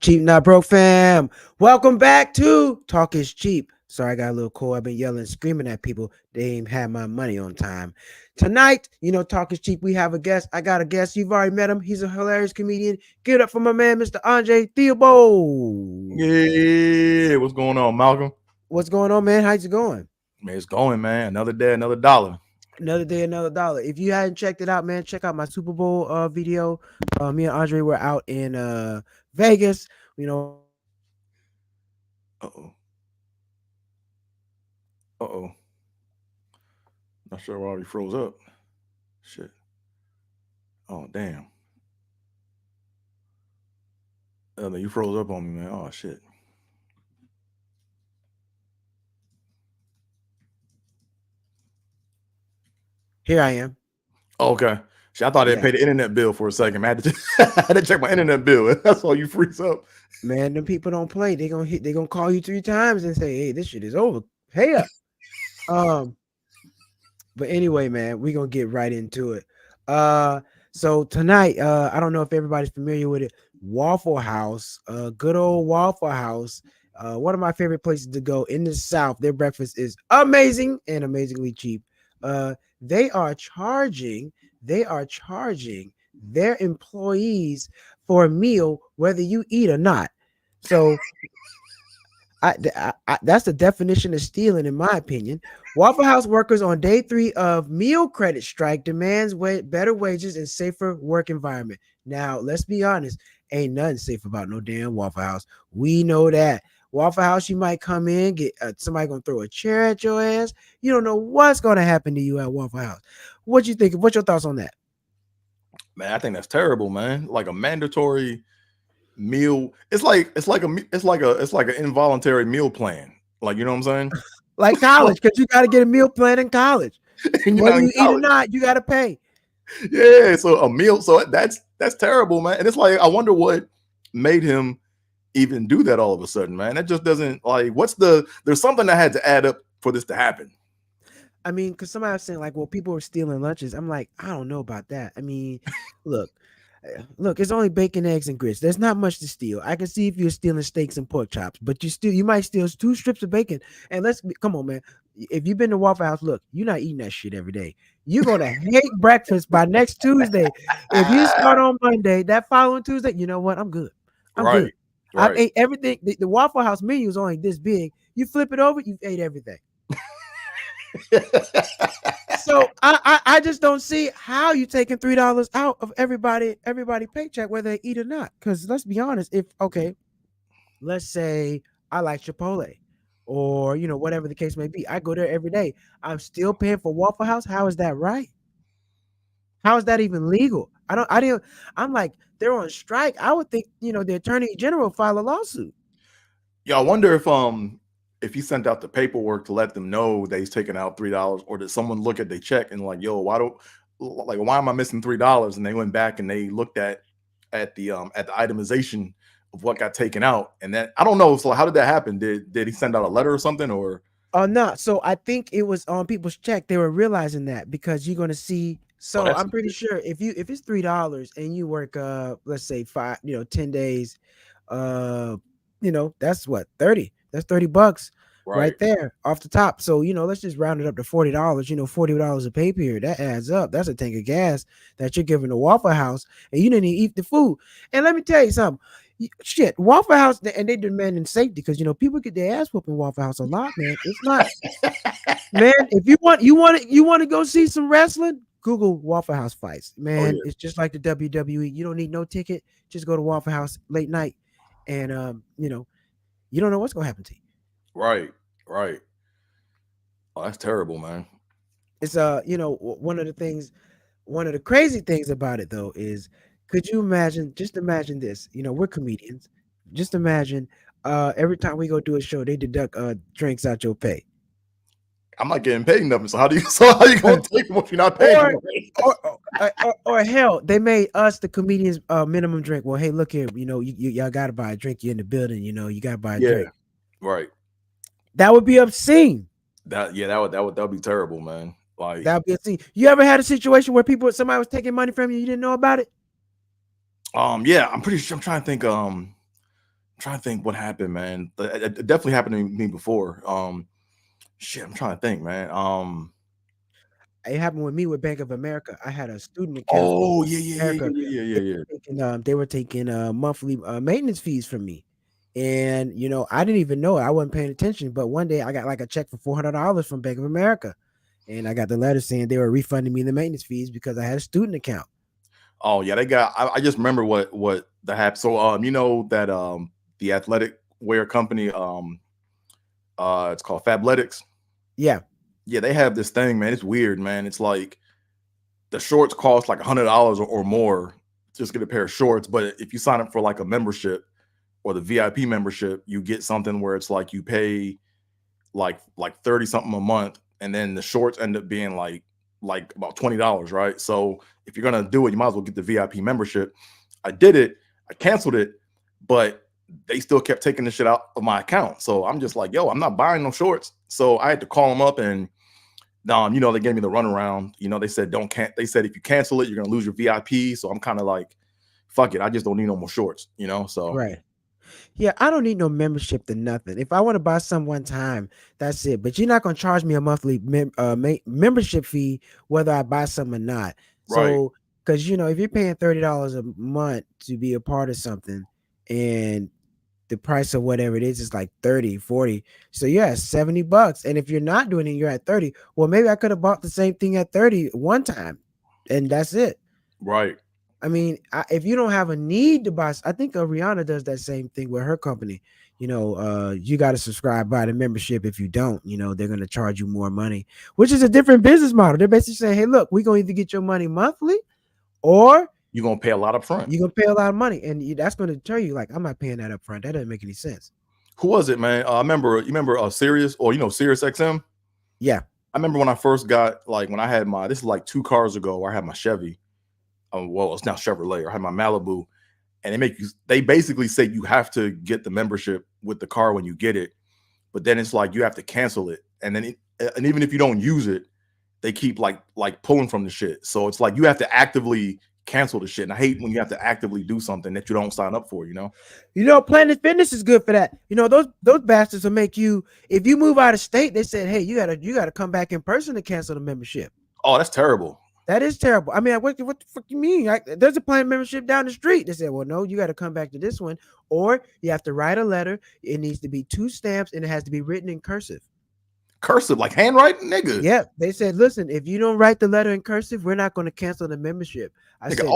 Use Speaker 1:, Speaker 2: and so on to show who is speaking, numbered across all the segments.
Speaker 1: Cheap Not Broke fam. Welcome back to Talk is Cheap. Sorry, I got a little cold. I've been yelling and screaming at people. They ain't had my money on time. Tonight, Talk is Cheap. We have a guest. I got a guest. You've already met him. He's a hilarious comedian. Give it up for my man, Mr. Andre Theobald.
Speaker 2: Yeah, what's going on, Malcolm?
Speaker 1: What's going on, man? How's it going?
Speaker 2: Man, it's going, man. Another day, another dollar.
Speaker 1: Another day, another dollar. If you hadn't checked it out, man, check out my Super Bowl video. Me and Andre were out in Vegas.
Speaker 2: Uh-oh. Uh-oh. Not sure why he froze up. Shit. Oh, damn. You froze up on me, man. Oh, shit.
Speaker 1: Here I am.
Speaker 2: Okay. See, I thought they paid the internet bill for a second. Man, I had to check my internet bill. That's all you freeze up.
Speaker 1: Man, them people don't play. They gonna call you 3 times and say, "Hey, this shit is over. Pay up." But anyway, man, we're gonna get right into it. So tonight, I don't know if everybody's familiar with it. Waffle House, good old Waffle House. One of my favorite places to go in the South. Their breakfast is amazing and amazingly cheap. They are charging their employees for a meal, whether you eat or not. So that's the definition of stealing, in my opinion. Waffle House workers on day 3 of meal credit strike demands better wages and safer work environment. Now, let's be honest, ain't nothing safe about no damn Waffle House. We know that. Waffle House, you might come in, get somebody gonna throw a chair at your ass. You don't know what's gonna happen to you at Waffle House. What you think? What's your thoughts on that?
Speaker 2: Man, I think that's terrible, man. Like a mandatory meal. It's like an involuntary meal plan. Like, you know what I'm saying?
Speaker 1: Like college, because you got to get a meal plan in college. Whether you eat or not, you got to pay.
Speaker 2: Yeah, so a meal. So that's terrible, man. And it's like, I wonder what made him even do that all of a sudden, man. That just doesn't, like, there's something that had to add up for this to happen.
Speaker 1: I mean, because somebody was saying, like, well, people were stealing lunches. I'm like, I don't know about that. I mean, look, it's only bacon, eggs, and grits. There's not much to steal. I can see if you're stealing steaks and pork chops, but you might steal 2 strips of bacon. And come on, man. If you've been to Waffle House, look, you're not eating that shit every day. You're gonna hate breakfast by next Tuesday. If you start on Monday, that following Tuesday, you know what? I'm good. I'm good. Right. I've ate everything. The Waffle House menu is only this big. You flip it over, you've ate everything. So I just don't see how you taking $3 out of everybody paycheck, whether they eat or not. Because let's be honest, let's say I like Chipotle or whatever the case may be, I go there every day. I'm still paying for Waffle House. How is that right? How is that even legal? I'm like, they're on strike. I would think the attorney general file a lawsuit.
Speaker 2: Yeah, I wonder if he sent out the paperwork to let them know that he's taking out $3, or did someone look at their check and like, yo, why am I missing $3? And they went back and they looked at the itemization of what got taken out. And then I don't know. So how did that happen? Did he send out a letter or something, or?
Speaker 1: No. So I think it was on people's check. They were realizing that because you're going to see. So I'm pretty sure if it's $3 and you work let's say 10 days, that's what, 30. That's $30 right there off the top. So let's just round it up to $40. $40 a pay period. That adds up. That's a tank of gas that you're giving to Waffle House, and you didn't even eat the food. And let me tell you something. Shit, Waffle House, and they demanding safety because people get their ass whooped in Waffle House a lot, man. It's not, man. If you want to go see some wrestling, Google Waffle House fights, man. It's just like the WWE. You don't need no ticket. Just go to Waffle House late night, and you don't know what's gonna happen to you.
Speaker 2: Right. Oh, that's terrible, man.
Speaker 1: It's one of the crazy things about it though is, could you imagine? Just imagine this. We're comedians. Just imagine every time we go do a show, they deduct drinks out your pay.
Speaker 2: I'm not getting paid nothing. So how you gonna take them if you're not paying?
Speaker 1: Or hell, they made us the comedians minimum drink. Well, hey, look here, y'all gotta buy a drink. You're in the building, you gotta buy a drink.
Speaker 2: Right.
Speaker 1: That would be obscene.
Speaker 2: That would be terrible, man. Like,
Speaker 1: that would be obscene. You ever had a situation where somebody was taking money from you, you didn't know about it?
Speaker 2: Yeah, I'm pretty sure. I'm trying to think. trying to think what happened, man. It definitely happened to me before. Shit, I'm trying to think, man.
Speaker 1: It happened with me with Bank of America. I had a student account with
Speaker 2: Oh
Speaker 1: Bank
Speaker 2: yeah,
Speaker 1: of
Speaker 2: yeah, yeah,
Speaker 1: America.
Speaker 2: yeah, yeah,
Speaker 1: They
Speaker 2: yeah, yeah, yeah.
Speaker 1: were they were taking monthly maintenance fees from me, and I didn't even know it. I wasn't paying attention. But one day I got like a check for $400 from Bank of America, and I got the letter saying they were refunding me the maintenance fees because I had a student account.
Speaker 2: Oh yeah, they got. I just remember what that happened. So that the athletic wear company it's called Fabletics.
Speaker 1: Yeah,
Speaker 2: Yeah, they have this thing, man. It's weird, man. It's like the shorts cost like $100 or more just get a pair of shorts. But if you sign up for like a membership or the VIP membership, you get something where it's like you pay like 30 something a month, and then the shorts end up being like about $20, right? So if you're gonna do it, you might as well get the VIP membership. I did it, I canceled it, but they still kept taking the shit out of my account. So I'm just like, yo, I'm not buying no shorts. So I had to call them up and they gave me the runaround. They said they said if you cancel it, you're gonna lose your VIP. So I'm kind of like, fuck it, I just don't need no more shorts. So
Speaker 1: right. Yeah, I don't need no membership to nothing. If I want to buy some one time, that's it. But you're not gonna charge me a monthly membership fee whether I buy some or not.
Speaker 2: right,
Speaker 1: So, because if you're paying $30 a month to be a part of something, and the price of whatever it is like 30, 40. So yeah, $70. And if you're not doing it, you're at 30. Well, maybe I could have bought the same thing at 30 one time, and that's it.
Speaker 2: right.
Speaker 1: I mean, if you don't have a need to buy, I think Rihanna does that same thing with her company. You got to subscribe, buy the membership. If you don't, they're going to charge you more money, which is a different business model. They're basically saying, hey, look, we're going to either get your money monthly, or
Speaker 2: You're gonna pay a lot up front.
Speaker 1: you're going to pay a lot of money. And that's going to deter you. Like, I'm not paying that up front. That doesn't make any sense.
Speaker 2: Who was it, man? I remember. You remember Sirius, or Sirius XM?
Speaker 1: Yeah.
Speaker 2: I remember when I first got, like, when I had my, this is like 2 cars ago, where I had my Chevy. Well, it's now Chevrolet. I had my Malibu, and they basically say you have to get the membership with the car when you get it, but then it's like you have to cancel it, and and even if you don't use it, they keep like pulling from the shit. So it's like you have to actively cancel the shit. And I hate when you have to actively do something that you don't sign up for.
Speaker 1: Planet Fitness is good for that. Those bastards will make you, if you move out of state, they said, hey, you gotta come back in person to cancel the membership.
Speaker 2: Oh, that's terrible.
Speaker 1: That is terrible. I mean, what the fuck you mean? There's a Planet membership down the street. They said, well, no, you got to come back to this one, or you have to write a letter. It needs to be 2 stamps, and it has to be written in cursive.
Speaker 2: Cursive, like handwriting, nigga.
Speaker 1: Yeah, they said, listen, if you don't write the letter in cursive, we're not going to cancel the membership. I
Speaker 2: Nigga,
Speaker 1: said,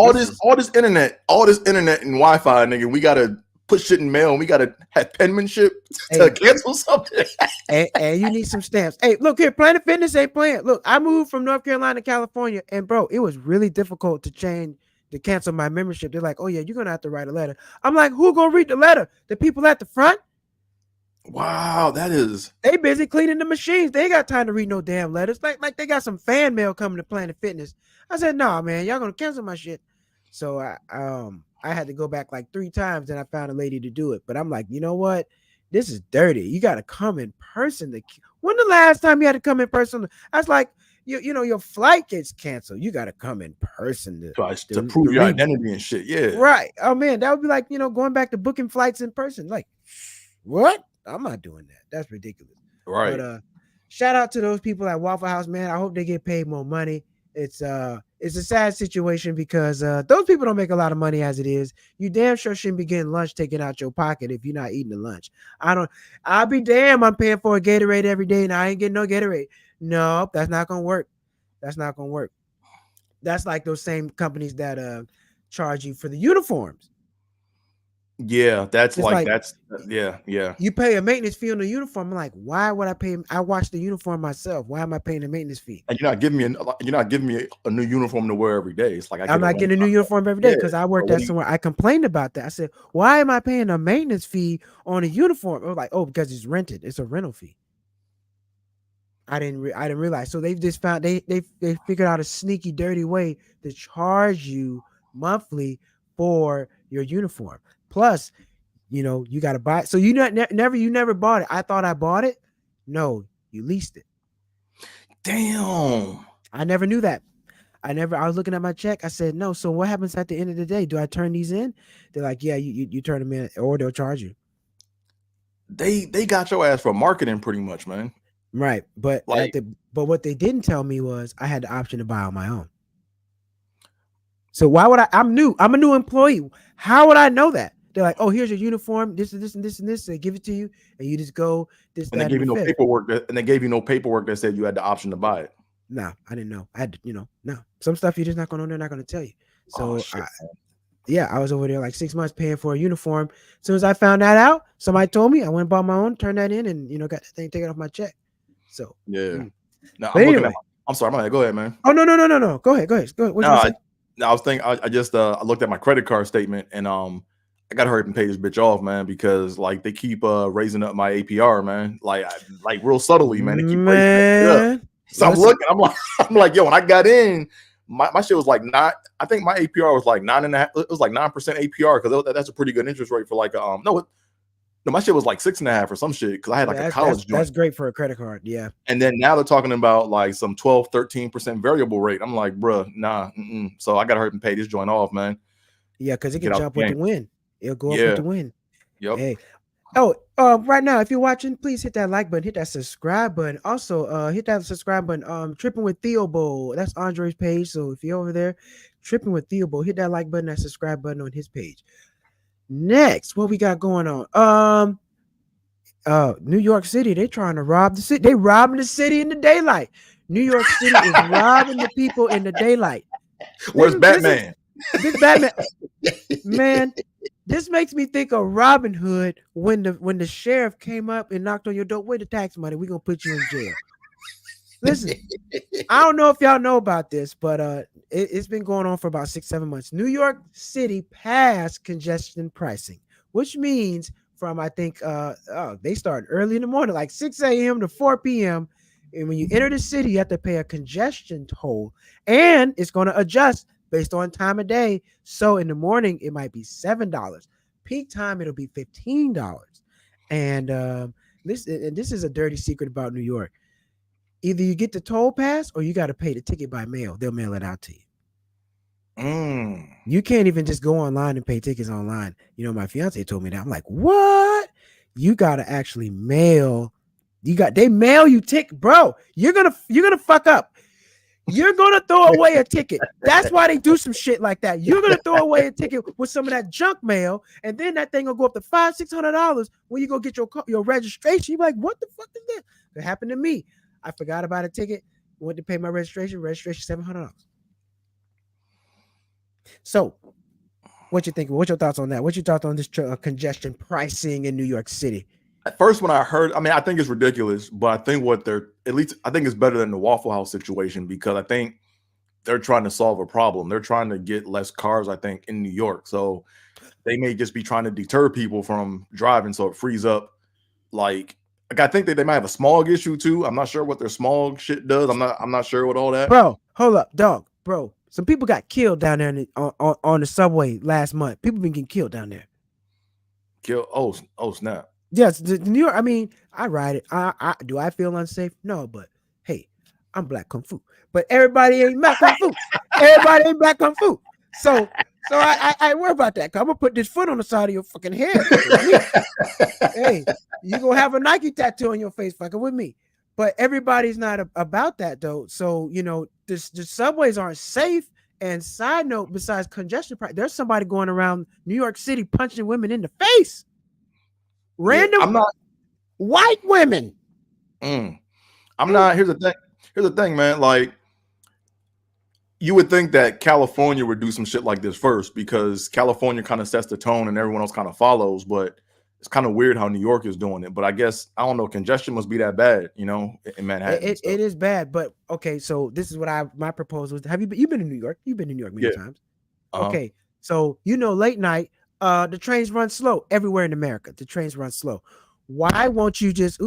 Speaker 2: all this internet and Wi-Fi, nigga. We gotta put shit in mail, and we gotta have penmanship to cancel something.
Speaker 1: and you need some stamps. Hey, look here, Planet Fitness ain't playing. Look, I moved from North Carolina to California, and bro, it was really difficult to cancel my membership. They're like, oh yeah, you're gonna have to write a letter. I'm like, who gonna read the letter? The people at the front?
Speaker 2: Wow,
Speaker 1: they busy cleaning the machines. They ain't got time to read no damn letters. Like they got some fan mail coming to Planet Fitness. I said, nah, man, y'all gonna cancel my shit. So I had to go back like 3 times, and I found a lady to do it. But I'm like, you know what? This is dirty. You got to come in person. When the last time you had to come in person? That's like, your flight gets canceled. You got to come in person
Speaker 2: to prove your identity and shit. Yeah.
Speaker 1: Right. Oh man, that would be like, going back to booking flights in person. Like, what? I'm not doing that. That's ridiculous.
Speaker 2: Right.
Speaker 1: But shout out to those people at Waffle House, man. I hope they get paid more money. It's a sad situation because those people don't make a lot of money as it is. You damn sure shouldn't be getting lunch taken out your pocket if you're not eating the lunch. I'll be damn, I'm paying for a Gatorade every day and I ain't getting no Gatorade. No, that's not gonna work. That's not gonna work. That's like those same companies that charge you for the uniforms.
Speaker 2: Yeah, yeah.
Speaker 1: You pay a maintenance fee on the uniform. I'm like, why would I pay? I wash the uniform myself. Why am I paying a maintenance fee?
Speaker 2: And you're not giving me a new uniform to wear every day. It's like
Speaker 1: I'm not getting a new uniform every day because I worked at somewhere. I complained about that. I said, why am I paying a maintenance fee on a uniform? I was like, oh, because it's rented. It's a rental fee. I didn't realize. So they've just found they figured out a sneaky, dirty way to charge you monthly for your uniform. Plus, you got to buy it. So you never bought it. I thought I bought it. No, you leased it.
Speaker 2: Damn.
Speaker 1: I never knew that. I was looking at my check. I said, no. So what happens at the end of the day? Do I turn these in? They're like, yeah, you turn them in or they'll charge you.
Speaker 2: they got your ass for marketing pretty much, man.
Speaker 1: Right. But
Speaker 2: Like,
Speaker 1: but what they didn't tell me was I had the option to buy on my own. So why would I? I'm new. I'm a new employee. How would I know that? They're like, oh, here's your uniform. This and this and this and this. They give it to you, and you just go this,
Speaker 2: and they
Speaker 1: that, and
Speaker 2: gave
Speaker 1: the
Speaker 2: you no
Speaker 1: fifth.
Speaker 2: paperwork and they gave you no paperwork that said you had the option to buy it.
Speaker 1: No, I didn't know. I had to, no. Some stuff you're just not gonna know. They're not gonna tell you.
Speaker 2: Oh
Speaker 1: So
Speaker 2: shit.
Speaker 1: yeah, I was over there like 6 months paying for a uniform. As soon as I found that out, somebody told me. I went and bought my own, turned that in, and got that thing taken off my check. So,
Speaker 2: Yeah. Now
Speaker 1: but
Speaker 2: I'm looking at
Speaker 1: anyway.
Speaker 2: I'm sorry, go ahead, man.
Speaker 1: Oh no. Go ahead. What
Speaker 2: No,
Speaker 1: you gonna say?
Speaker 2: I was thinking I just I looked at my credit card statement and I gotta hurry up and pay this bitch off, man, because like they keep raising up my APR, man. Like real subtly, man. They keep raising that shit up.
Speaker 1: Man,
Speaker 2: So I'm
Speaker 1: listen.
Speaker 2: looking, I'm like, yo, when I got in, my shit was like not. I think my APR was like 9.5. It was like 9% APR because that's a pretty good interest rate for like no, my shit was like 6.5 or some shit because I had like a
Speaker 1: Yeah,
Speaker 2: college joint.
Speaker 1: that's great for a credit card. Yeah.
Speaker 2: And then now they're talking about like some 12, 13% variable rate. I'm like, bruh, nah. So I got to hurry and pay this joint off, man.
Speaker 1: Yeah, because it can
Speaker 2: Get out
Speaker 1: jump
Speaker 2: the
Speaker 1: with the
Speaker 2: game.
Speaker 1: wind. It'll go up with
Speaker 2: Yeah.
Speaker 1: the wind.
Speaker 2: Yep.
Speaker 1: Hey. Oh, right now, if you're watching, please hit that like button, hit that subscribe button. Also, hit that subscribe button. Tripping with Theobald. That's Andre's page. So if you're over there, Tripping with Theobald, hit that like button, that subscribe button on his page. Next, what we got going on? New York City, they trying to rob the city. They robbing the city in the daylight. New York City is robbing the people in the daylight.
Speaker 2: Where's Batman?
Speaker 1: This Batman, man. This makes me think of Robin Hood when the sheriff came up and knocked on your door. Where's the tax money? We're gonna put you in jail. Listen, I don't know if y'all know about this, but it's been going on for about 6-7 months. New York City passed congestion pricing, which means from I think they start early in the morning, like 6 a.m. to 4 p.m. And when you enter the city, you have to pay a congestion toll, and it's going to adjust based on time of day. So in the morning, it might be $7. Peak time, it'll be $15. And this is a dirty secret about New York. Either you get the toll pass or you got to pay the ticket by mail. They'll mail it out to you. You can't even just go online and pay tickets online. My fiance told me that. I'm like, what? You got to actually mail. They mail you ticket, bro. You're gonna fuck up. You're gonna throw away a ticket. That's why they do some shit like that. You're gonna throw away a ticket with some of that junk mail, and then that thing will go up to $500-$600 when you go get your registration. You're like, what the fuck is this? It happened to me. I forgot about a ticket. Went to pay my registration. Registration $700. So, what you think? What's your thoughts on that? What's your thoughts on this congestion pricing in New York City?
Speaker 2: At first, when I heard, I think it's ridiculous, but I think I think it's better than the Waffle House situation because I think they're trying to solve a problem. They're trying to get less cars, I think, in New York. So they may just be trying to deter people from driving so it frees up. Like I think that they might have a smog issue too. I'm not sure what their smog shit does. I'm not sure what all that.
Speaker 1: Bro, hold up, dog. Bro, some people got killed down there on the subway last month. People been getting killed down there.
Speaker 2: Oh snap.
Speaker 1: Yes, the New York. I ride it. Do I feel unsafe? No, but hey, I'm Black Kung Fu. But everybody ain't Black Kung Fu. Everybody ain't Black Kung Fu. So I worry about that. I'm gonna put this foot on the side of your fucking head. Hey, you gonna have a Nike tattoo on your face, fucking with me. But everybody's not about that though. So the subways aren't safe. And side note, besides congestion, there's somebody going around New York City punching women in the face. Random white women.
Speaker 2: I'm not. Here's the thing, man. Like, you would think that California would do some shit like this first because California kind of sets the tone and everyone else kind of follows. But it's kind of weird how New York is doing it. But I guess I don't know. Congestion must be that bad, in Manhattan.
Speaker 1: It is bad. But okay, so this is what my proposal is. You've been in New York? You've been in New York many times. Okay, so late night. The trains run slow everywhere in America. The trains run slow. Why won't you just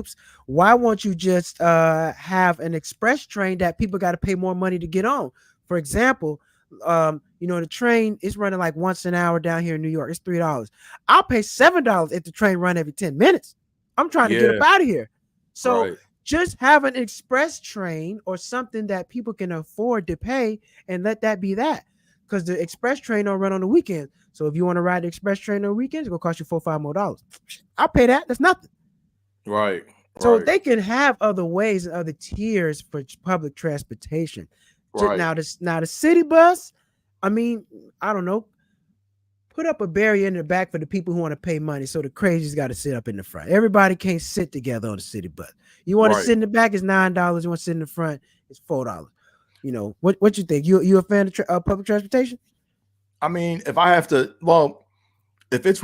Speaker 1: have an express train that people got to pay more money to get on? For example, the train is running like once an hour down here in New York. It's $3. I'll pay $7 if the train run every 10 minutes. I'm trying to get up out of here. So just have an express train or something that people can afford to pay and let that be that. Because the express train don't run on the weekend. So if you want to ride the express train on the weekends, it's gonna cost you $4-5 more. I'll pay that. That's nothing.
Speaker 2: Right.
Speaker 1: So
Speaker 2: Right.
Speaker 1: they can have other ways and other tiers for public transportation.
Speaker 2: Right.
Speaker 1: Now the city bus, I mean, I don't know, put up a barrier in the back for the people who want to pay money. So the crazies got to sit up in the front. Everybody can't sit together on the city bus. You want to
Speaker 2: Right.
Speaker 1: sit in the back, it's $9. You want to sit in the front, it's $4. What you think? You a fan of public transportation?
Speaker 2: I mean, if I have to, well, if it's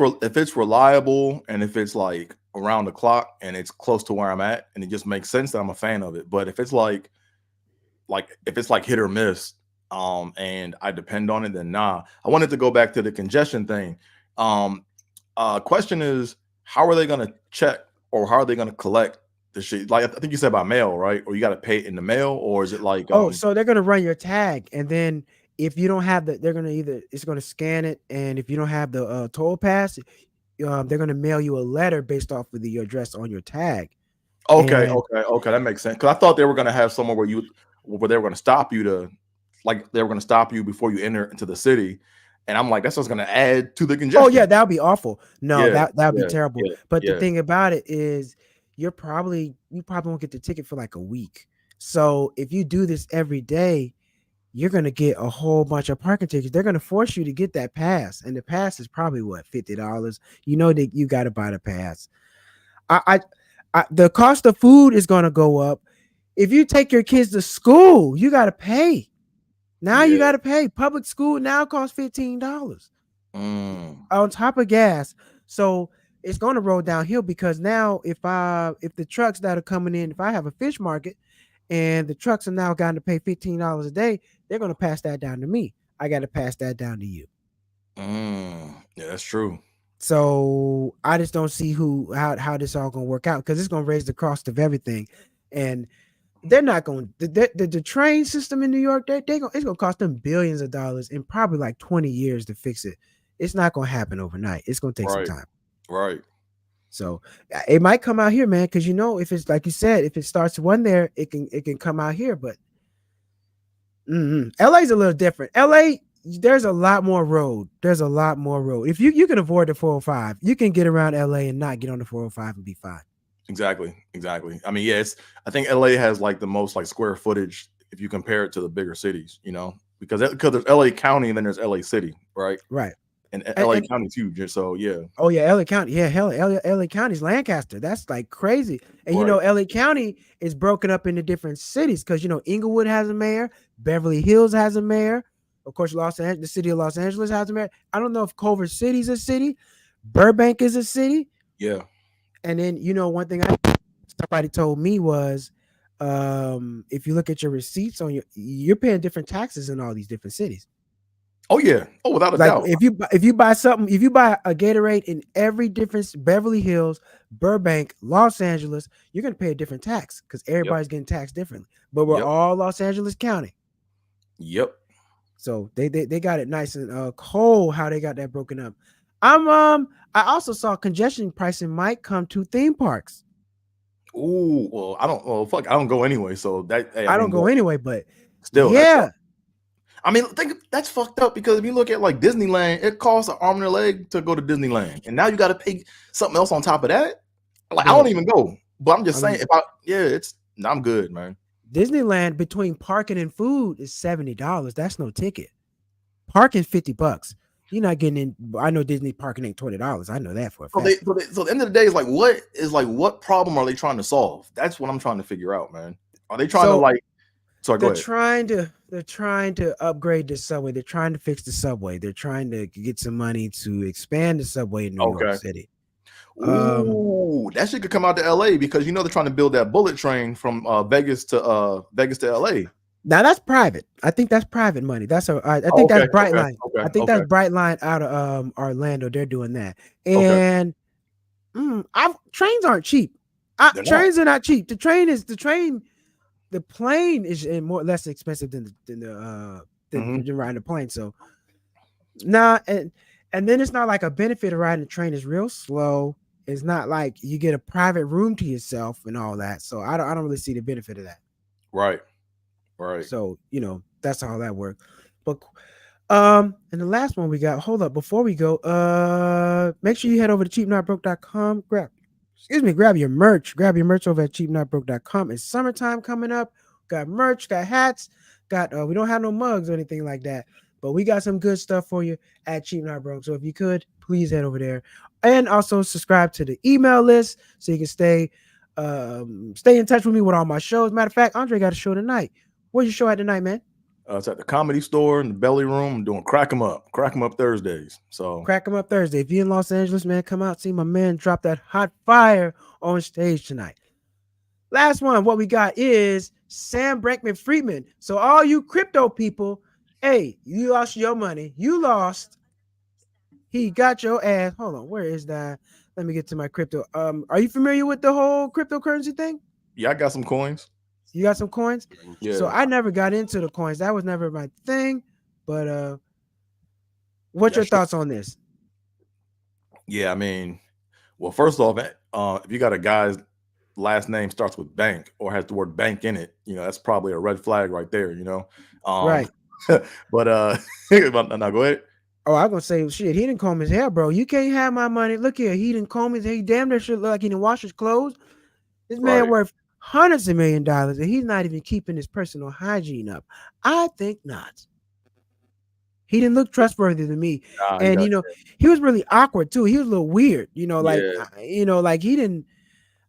Speaker 2: reliable and if it's like around the clock and it's close to where I'm at and it just makes sense, then I'm a fan of it. But if it's like if it's like hit or miss, and I depend on it, then nah. I wanted to go back to the congestion thing. Um, question is, how are they gonna check or how are they gonna collect the shit? Like I think you said by mail, right? Or you got to pay it in the mail, or is it like
Speaker 1: Oh, so they're gonna run your tag, and then if you don't have they're gonna it's gonna scan it, and if you don't have the toll pass, they're gonna mail you a letter based off of your address on your tag.
Speaker 2: okay,
Speaker 1: And
Speaker 2: okay, okay, that makes sense. Because I thought they were gonna have somewhere where they were gonna stop you to like they were gonna stop you before you enter into the city, and I'm like that's what's gonna add to the
Speaker 1: oh yeah,
Speaker 2: congestion.
Speaker 1: that would be awful. No,
Speaker 2: Yeah,
Speaker 1: that would be
Speaker 2: yeah,
Speaker 1: terrible.
Speaker 2: yeah,
Speaker 1: But the
Speaker 2: yeah.
Speaker 1: thing about it is, you probably won't get the ticket for like a week. So if you do this every day, you're gonna get a whole bunch of parking tickets. They're gonna force you to get that pass, and the pass is probably what, $50. You know that you got to buy the pass. I, I, the cost of food is gonna go up. If you take your kids to school, you got to pay. Now you
Speaker 2: Yeah.
Speaker 1: got to pay. Public school now costs $15
Speaker 2: Mm,
Speaker 1: on top of gas. So it's going to roll downhill because now if the trucks that are coming in, if I have a fish market and the trucks are now going to pay $15 a day, they're going to pass that down to me. I got to pass that down to you.
Speaker 2: yeah, that's true.
Speaker 1: So I just don't see how this all going to work out because it's going to raise the cost of everything, and they're not going the train system in New York. It's going to cost them billions of dollars and probably like 20 years to fix it. It's not going to happen overnight. It's going to take some
Speaker 2: Right,
Speaker 1: time.
Speaker 2: right.
Speaker 1: So it might come out here, man, because if it's like you said, if it starts one there, it can come out here. But LA's a little different. LA, there's a lot more road. There's a lot more road. If you can avoid the 405, you can get around LA and not get on the 405 and be fine.
Speaker 2: Exactly, exactly. I mean, yeah, I think LA has like the most like square footage if you compare it to the bigger cities, because there's LA County and then there's LA City, right?
Speaker 1: Right.
Speaker 2: And LA
Speaker 1: And
Speaker 2: County's huge, so yeah,
Speaker 1: oh yeah, LA County. Yeah, hell, LA County's Lancaster. That's like crazy. And
Speaker 2: right.
Speaker 1: LA County is broken up into different cities because Inglewood has a mayor, Beverly Hills has a mayor. Of course, the city of Los Angeles has a mayor. I don't know if Culver City's a city, Burbank is a city.
Speaker 2: Yeah.
Speaker 1: And then one thing somebody told me was, if you look at your receipts you're paying different taxes in all these different cities.
Speaker 2: Oh yeah. Oh, without a
Speaker 1: Like
Speaker 2: doubt.
Speaker 1: if you buy something, if you buy a Gatorade in every different Beverly Hills, Burbank, Los Angeles, you're gonna pay a different tax because
Speaker 2: Yep.
Speaker 1: everybody's getting taxed differently. But we're
Speaker 2: Yep.
Speaker 1: all Los Angeles County,
Speaker 2: Yep.
Speaker 1: so they got it nice and cold. How they got that broken up. I also saw congestion pricing might come to theme parks.
Speaker 2: Ooh, well, I don't. Well, fuck, I don't go anyway. So that, hey, I
Speaker 1: I don't
Speaker 2: mean,
Speaker 1: go anyway, but
Speaker 2: still, that's.
Speaker 1: yeah.
Speaker 2: I mean, think that's fucked up because if you look at like Disneyland, it costs an arm and a leg to go to Disneyland, and now you got to pay something else on top of that. Like I don't
Speaker 1: Bro,
Speaker 2: even go, but I'm
Speaker 1: I
Speaker 2: just saying,
Speaker 1: mean,
Speaker 2: I'm good, man.
Speaker 1: Disneyland between parking and food is $70. That's no ticket. Parking $50. You're not getting in. I know Disney parking ain't $20. I know that for a
Speaker 2: So
Speaker 1: fact.
Speaker 2: so at the end of the day, is what problem are they trying to solve? That's what I'm trying to figure out, man. Are they trying to
Speaker 1: So
Speaker 2: like? Sorry, go ahead.
Speaker 1: they're trying to upgrade the subway. They're trying to fix the subway. They're trying to get some money to expand the subway in New York
Speaker 2: Okay.
Speaker 1: City.
Speaker 2: Ooh, that shit could come out to LA because they're trying to build that bullet train from Vegas to LA.
Speaker 1: Now that's private. I think that's private money. I think
Speaker 2: Okay,
Speaker 1: that's
Speaker 2: okay,
Speaker 1: Brightline. I
Speaker 2: okay,
Speaker 1: think
Speaker 2: okay,
Speaker 1: that's Brightline out of Orlando. They're doing that.
Speaker 2: okay.
Speaker 1: And trains aren't cheap.
Speaker 2: They're not.
Speaker 1: Trains are not cheap. The plane is more less expensive than than riding a plane. So and then it's not like a benefit of riding a train. It's real slow. It's not like you get a private room to yourself and all that. So I don't really see the benefit of that.
Speaker 2: Right, right.
Speaker 1: So that's how that works. But and the last one we got. Hold up, before we go, make sure you head over to cheapnotbroke.com. excuse me, grab your merch. Grab your merch over at cheapnotbroke.com. It's summertime coming up. Got merch, got hats, got we don't have no mugs or anything like that, but we got some good stuff for you at Cheap Not Broke. So if you could, please head over there. And also subscribe to the email list so you can stay in touch with me with all my shows. Matter of fact, Andre got a show tonight. Where's your show at tonight, man?
Speaker 2: It's at the Comedy Store in the Belly Room. I'm doing Crack 'em Up Thursdays. So
Speaker 1: Crack 'em up Thursday. If you're in Los Angeles, man, come out, see my man drop that hot fire on stage tonight. Last one, what we got is Sam Bankman-Fried. So all you crypto people, hey, you lost your money. You lost. He got your ass. Hold on, where is that? Let me get to my crypto. Are you familiar with the whole cryptocurrency thing?
Speaker 2: yeah, I got some coins.
Speaker 1: You got some coins?
Speaker 2: Yeah.
Speaker 1: So I never got into the coins. That was never my thing. But what's your thoughts on this?
Speaker 2: Yeah, I mean, well, first off, if you got a guy's last name starts with bank or has the word bank in it, that's probably a red flag right there,
Speaker 1: Right.
Speaker 2: But now go ahead.
Speaker 1: Oh, I'm gonna say shit. He didn't comb his hair, bro. You can't have my money. Look here, he didn't comb his hair. He damn near should look like he didn't wash his clothes. This man
Speaker 2: Right.
Speaker 1: worth hundreds of $1,000,000, and he's not even keeping his personal hygiene up. I think not. He didn't look trustworthy to me,
Speaker 2: Nah,
Speaker 1: and he was really awkward too. He was a little weird, like
Speaker 2: yeah.
Speaker 1: like he didn't.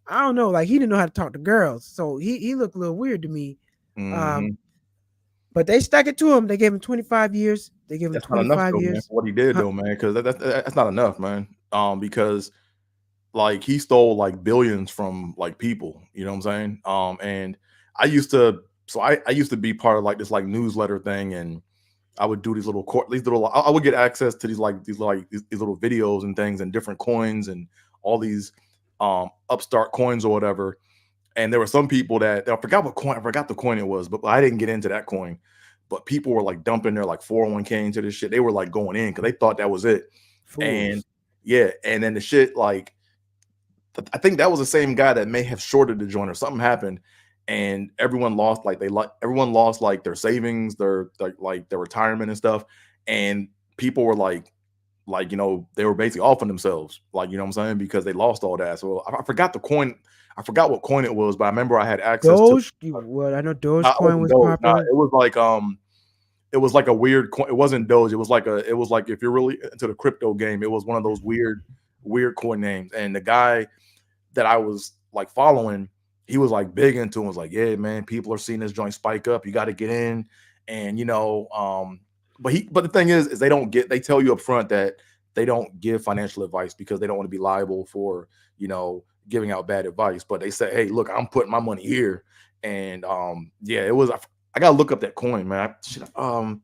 Speaker 1: I don't know, like he didn't know how to talk to girls, so he looked a little weird to me.
Speaker 2: Mhm.
Speaker 1: But they stuck it to him. They gave him 25 years. They gave him
Speaker 2: That's not enough
Speaker 1: 25
Speaker 2: though, man,
Speaker 1: years.
Speaker 2: for what he did
Speaker 1: Huh?
Speaker 2: though, man, because that's not enough, man. Because like he stole like billions from like people, you know what I'm saying? And I used to, I used to be part of like this like newsletter thing, and I would do these little, I would get access to these little videos and things and different coins and all these upstart coins or whatever. And there were some people that I forgot the coin it was, but I didn't get into that coin. But people were like dumping their like 401k into this shit. They were like going in because they thought that was it. And
Speaker 1: Fools.
Speaker 2: yeah, and then the shit like I think that was the same guy that may have shorted the joint or something happened, and everyone lost everyone lost like their savings, their like their retirement and stuff, and people were like they were basically offing themselves, like what I'm saying, because they lost all that. So I forgot the coin, I forgot what coin it was, but I remember I had access to.
Speaker 1: Doge, what I know,
Speaker 2: It
Speaker 1: Dogecoin
Speaker 2: wasn't
Speaker 1: was
Speaker 2: Doge. Nah,
Speaker 1: popular.
Speaker 2: it was like a weird coin. It wasn't Doge. It was like if you're really into the crypto game, it was one of those weird coin names. And the guy that I was like following, he was like big into and was like, yeah, man, people are seeing this joint spike up. You got to get in. And but the thing is they tell you up front that they don't give financial advice because they don't want to be liable for, giving out bad advice. But they say, hey, look, I'm putting my money here. And yeah, it was, I gotta look up that coin, man.
Speaker 1: Oh,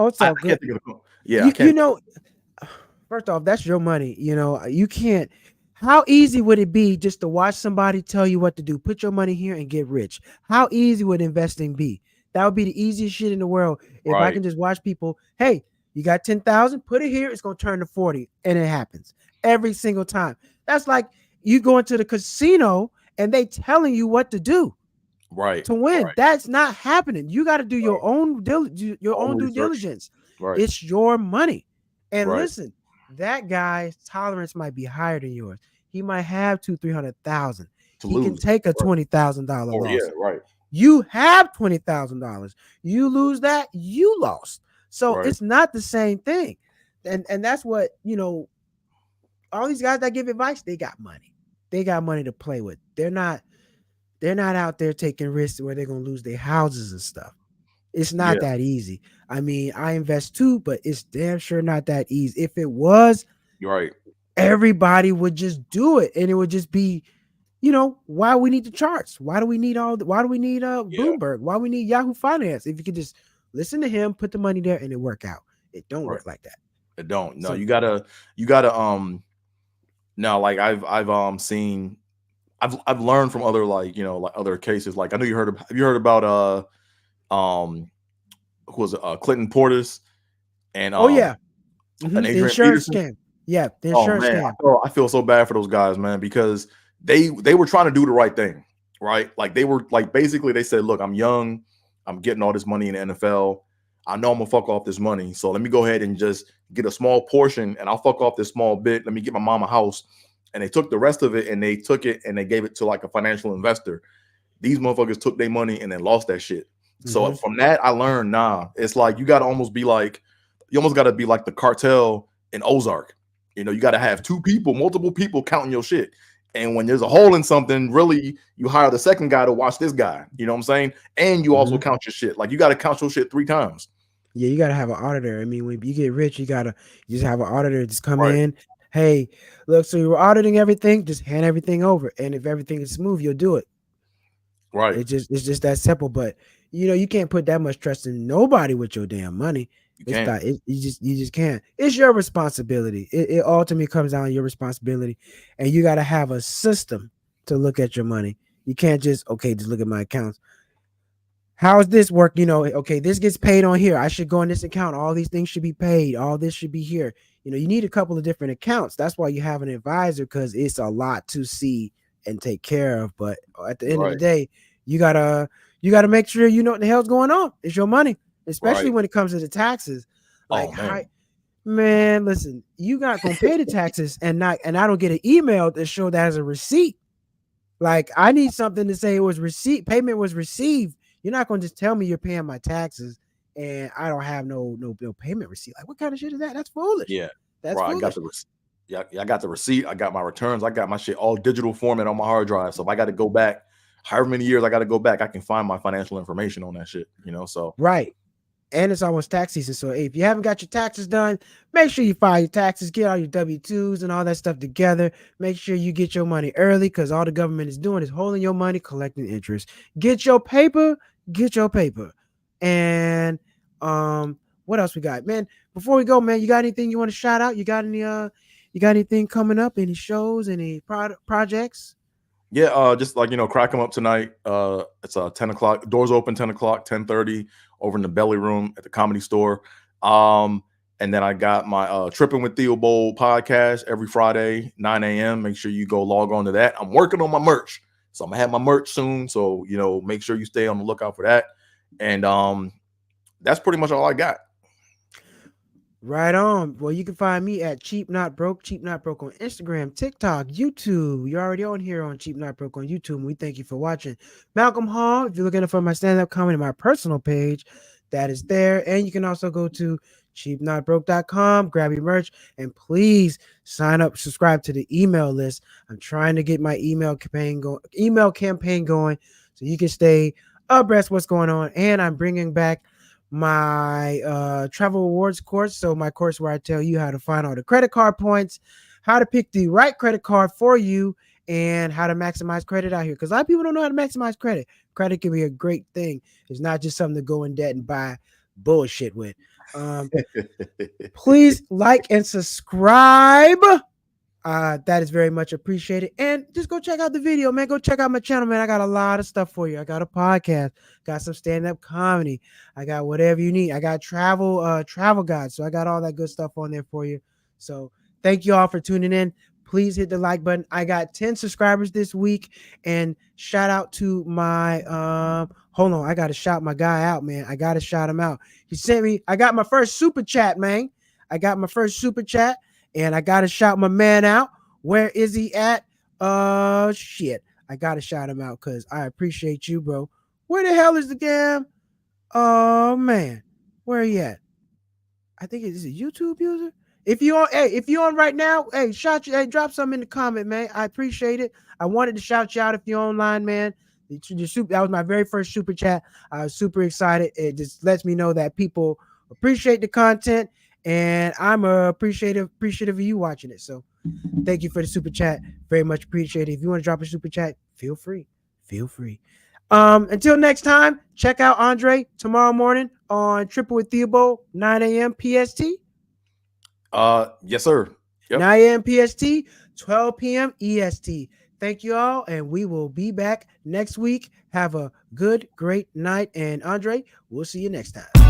Speaker 1: it's
Speaker 2: I
Speaker 1: all good.
Speaker 2: can't think of the coin. Yeah, I
Speaker 1: You
Speaker 2: can't.
Speaker 1: you know, first off, that's your money. You can't. How easy would it be just to watch somebody tell you what to do? Put your money here and get rich. How easy would investing be? That would be the easiest shit in the world. If I
Speaker 2: Right,
Speaker 1: can just watch people, hey, you got 10,000, put it here, it's gonna turn to 40. And it happens every single time. That's like you going to the casino and they telling you what to do
Speaker 2: right,
Speaker 1: to win.
Speaker 2: right,
Speaker 1: That's not happening. You got to do
Speaker 2: right.
Speaker 1: your
Speaker 2: Own
Speaker 1: own due
Speaker 2: research.
Speaker 1: diligence.
Speaker 2: Right,
Speaker 1: It's your money. And
Speaker 2: right.
Speaker 1: listen, that guy's tolerance might be higher than yours. He might have 300,000.
Speaker 2: To
Speaker 1: He can
Speaker 2: lose.
Speaker 1: take a
Speaker 2: Right.
Speaker 1: $20,000
Speaker 2: Or yeah,
Speaker 1: loss.
Speaker 2: right,
Speaker 1: You have $20,000. You lose that, you lost. So
Speaker 2: right.
Speaker 1: it's not the same thing. And that's what, all these guys that give advice, they got money. They got money to play with. They're not out there taking risks where they're gonna lose their houses and stuff. It's not
Speaker 2: Yeah,
Speaker 1: that easy. I mean, I invest too, but it's damn sure not that easy. If it was,
Speaker 2: you're right.
Speaker 1: everybody would just do it, and it would just be, why we need the charts? Why do we need
Speaker 2: Yeah,
Speaker 1: Bloomberg? Why we need Yahoo Finance? If you could just listen to him, put the money there, and it work out. It don't
Speaker 2: right.
Speaker 1: work like that.
Speaker 2: It don't. No,
Speaker 1: So,
Speaker 2: you gotta no, like I've seen I've learned from other like like other cases. Like I know have you heard about who was it, Clinton Portis and
Speaker 1: oh yeah, the
Speaker 2: Adrian
Speaker 1: insurance
Speaker 2: Peterson?
Speaker 1: scam. Yeah, the
Speaker 2: Oh
Speaker 1: insurance
Speaker 2: man,
Speaker 1: scam.
Speaker 2: I feel so bad for those guys, man, because they were trying to do the right thing, right? Like they were like basically they said, look, I'm young, I'm getting all this money in the NFL. I know I'm gonna fuck off this money, so let me go ahead and just get a small portion, and I'll fuck off this small bit. Let me get my mom a house, and they took the rest of it and they took it and they gave it to like a financial investor. These motherfuckers took their money and then lost that shit. So from that, I learned, nah, it's like you got to almost be like, you almost got to be like the cartel in Ozark. You know, you got to have multiple people counting your shit. And when there's a hole in something, really, you hire the second guy to watch this guy. You know what I'm saying? And you also count your shit. Like you got to count your shit 3 times.
Speaker 1: Yeah, you got to have an auditor. I mean, when you get rich, you just have an auditor just come in. Hey, look, so you're auditing everything, just hand everything over. And if everything is smooth, you'll do it.
Speaker 2: Right.
Speaker 1: It's just that simple. But you can't put that much trust in nobody with your damn money. You just can't. It's your responsibility. It ultimately comes down to your responsibility. And you got to have a system to look at your money. You can't just look at my accounts. How does this work? Okay, this gets paid on here. I should go in this account. All these things should be paid. All this should be here. You need a couple of different accounts. That's why you have an advisor, because it's a lot to see and take care of. But at the end of the day, you gotta make sure you know what the hell's going on. It's your money, especially when it comes to the taxes. Like, man, listen, you not gonna pay the taxes and I don't get an email to show that as a receipt. Like, I need something to say it was payment was received. You're not going to just tell me you're paying my taxes and I don't have no payment receipt. Like, what kind of shit is that? That's foolish.
Speaker 2: Yeah.
Speaker 1: That's foolish.
Speaker 2: I got the receipt. I got the receipt. I got my returns. I got my shit all digital format on my hard drive. So if I got to go back, however many years I got to go back, I can find my financial information on that shit, so.
Speaker 1: Right. And it's almost tax season. So if you haven't got your taxes done, make sure you file your taxes, get all your W-2s and all that stuff together. Make sure you get your money early, because all the government is doing is holding your money, collecting interest. Get your paper. And what else we got, man? Before we go, man, you got anything you want to shout out? You got anything coming up? Any shows? Any projects?
Speaker 2: Yeah, just like crack them up tonight. It's 10 o'clock. Doors open 10 o'clock, 10:30 over in the Belly Room at the Comedy Store. And then I got my Tripping with Theo Bowl podcast every Friday, 9 a.m. Make sure you go log on to that. I'm working on my merch, so I'm gonna have my merch soon. So make sure you stay on the lookout for that. And that's pretty much all I got.
Speaker 1: Right on. Well, you can find me at Cheap Not Broke on Instagram, TikTok, YouTube. You're already on here on Cheap Not Broke on YouTube. We thank you for watching. Malcolm Hall, if you're looking for my stand-up comedy, my personal page, that is there. And you can also go to cheapnotbroke.com, grab your merch, and please sign up, subscribe to the email list. I'm trying to get my email campaign going so you can stay abreast what's going on. And I'm bringing back my travel awards course. So my course where I tell you how to find all the credit card points, how to pick the right credit card for you, and how to maximize credit out here. Because a lot of people don't know how to maximize credit. Credit can be a great thing. It's not just something to go in debt and buy bullshit with. Please like and subscribe. That is very much appreciated. And just go check out the video, man. Go check out my channel, man. I got a lot of stuff for you. I got a podcast, got some stand-up comedy. I got whatever you need. I got travel guides. So I got all that good stuff on there for you. So thank you all for tuning in. Please hit the like button. I got 10 subscribers this week. And shout out to my hold on. I got to shout my guy out, man. I got to shout him out. He sent me, I got my first super chat, man. And I got to shout my man out. Where is he at? Shit. I got to shout him out because I appreciate you, bro. Where the hell is the damn? Oh, man. Where he at? I think it's a YouTube user. If you on right now, hey, drop something in the comment, man. I appreciate it. I wanted to shout you out if you're online, man. That was my very first super chat. I was super excited. It just lets me know that people appreciate the content. And I'm appreciative of you watching it. So thank you for the super chat. Very much appreciated. If you want to drop a super chat, feel free. Until next time, check out Andre tomorrow morning on Triple with Theobald, 9 a.m. PST.
Speaker 2: Yes, sir.
Speaker 1: Yep. 9 a.m. PST, 12 p.m. EST. Thank you all, and we will be back next week. Have a great night. And Andre, we'll see you next time.